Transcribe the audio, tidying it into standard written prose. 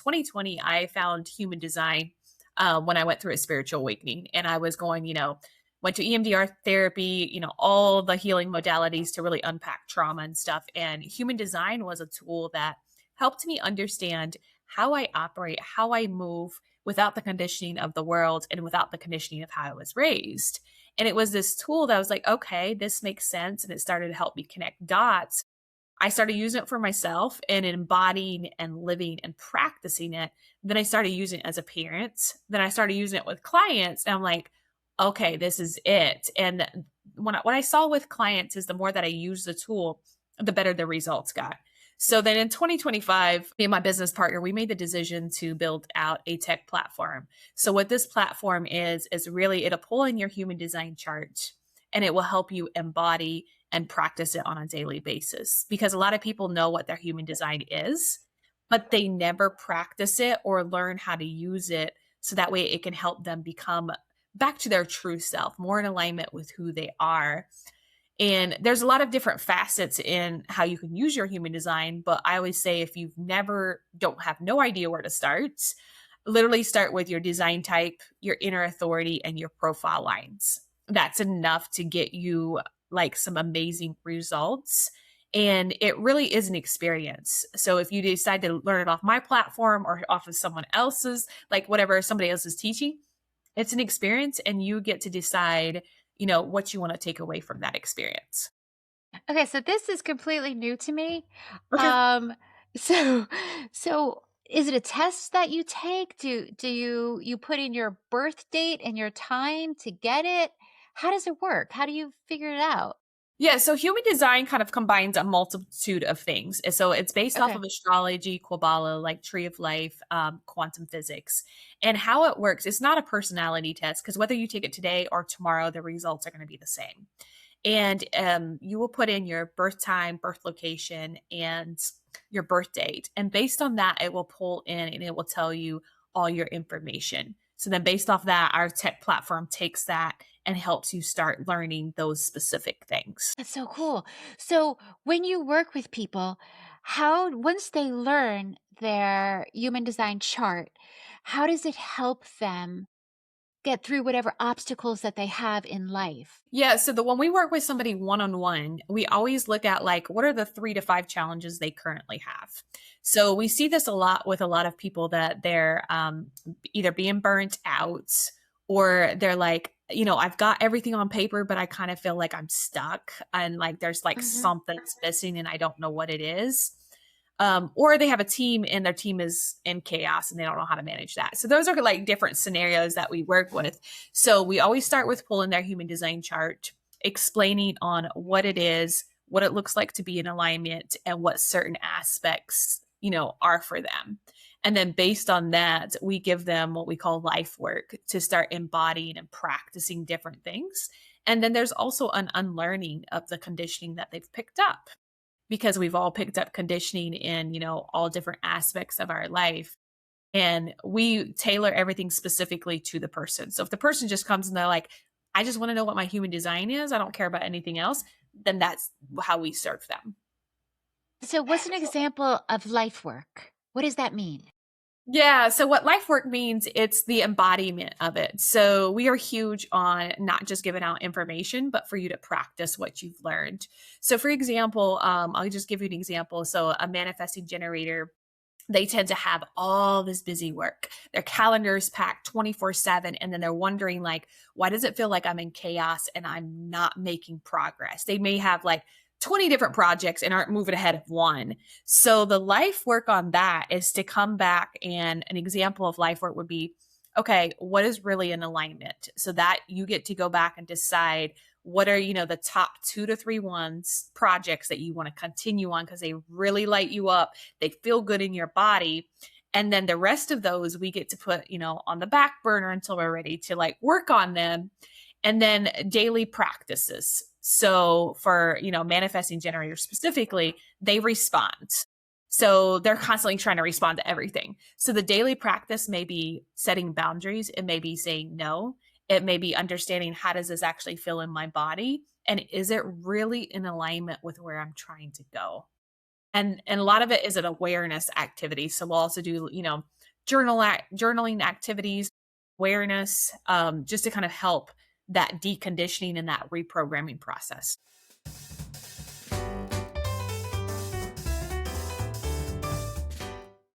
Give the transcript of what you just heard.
2020, I found human design when I went through a spiritual awakening, and I was going, went to EMDR therapy, all the healing modalities to really unpack trauma and stuff. And human design was a tool that helped me understand how I operate, how I move without the conditioning of the world and without the conditioning of how I was raised. And it was this tool that I was like, okay, this makes sense. And it started to help me connect dots. I started using it for myself and embodying and living and practicing it. Then I started using it as a parent. Then I started using it with clients. And I'm like, okay, this is it. And what I saw with clients is the more that I use the tool, the better the results got. So then in 2025, me and my business partner, we made the decision to build out a tech platform. So what this platform is really, it'll pull in your human design chart and it will help you embody and practice it on a daily basis. Because a lot of people know what their human design is, but they never practice it or learn how to use it so that way it can help them become back to their true self, more in alignment with who they are. And there's a lot of different facets in how you can use your human design. But I always say if you've don't have no idea where to start, literally start with your design type, your inner authority, and your profile lines. That's enough to get you like some amazing results. And it really is an experience. So if you decide to learn it off my platform or off of someone else's, like whatever somebody else is teaching, it's an experience and you get to decide, what you want to take away from that experience. Okay, so this is completely new to me. Okay. Um, so so is it a test that you take? Do you put in your birth date and your time to get it? How does it work? How do you figure it out? Yeah, so human design kind of combines a multitude of things. So it's based off Okay. of astrology, Kabbalah, like tree of life, quantum physics. And how it works, it's not a personality test because whether you take it today or tomorrow, the results are going to be the same. And you will put in your birth time, birth location, and your birth date. And based on that, it will pull in and it will tell you all your information. So then, based off that, our tech platform takes that and helps you start learning those specific things. That's so cool. So when you work with people, how once they learn their human design chart, how does it help them get through whatever obstacles that they have in life? Yeah, so the when we work with somebody one on one, we always look at like what are the 3 to 5 challenges they currently have. So we see this a lot with a lot of people that they're either being burnt out or they're like, I've got everything on paper, but I kind of feel like I'm stuck and like there's like Mhm. something that's missing and I don't know what it is. Or they have a team and their team is in chaos and they don't know how to manage that. So those are like different scenarios that we work with. So we always start with pulling their human design chart, explaining on what it is, what it looks like to be in alignment, and what certain aspects, are for them. And then based on that, we give them what we call life work to start embodying and practicing different things. And then there's also an unlearning of the conditioning that they've picked up because we've all picked up conditioning in, all different aspects of our life. And we tailor everything specifically to the person. So if the person just comes and they're like, I just want to know what my human design is, I don't care about anything else, then that's how we serve them. So what's an example of life work? What does that mean? Yeah. So what life work means, it's the embodiment of it. So we are huge on not just giving out information, but for you to practice what you've learned. So for example, I'll just give you an example. So a manifesting generator, they tend to have all this busy work. Their calendars packed 24/7 and then they're wondering like, why does it feel like I'm in chaos and I'm not making progress? They may have like 20 different projects and aren't moving ahead of one. So the life work on that is to come back, and an example of life work would be, okay, what is really in alignment? So that you get to go back and decide what are, the top 2 to 3 projects that you want to continue on because they really light you up. They feel good in your body. And then the rest of those we get to put, on the back burner until we're ready to like work on them. And then daily practices. So for, manifesting generators specifically, they respond. So they're constantly trying to respond to everything. So the daily practice may be setting boundaries. It may be saying no. It may be understanding how does this actually feel in my body? And is it really in alignment with where I'm trying to go? And a lot of it is an awareness activity. So we'll also do, journaling activities, awareness, just to kind of help that deconditioning and that reprogramming process.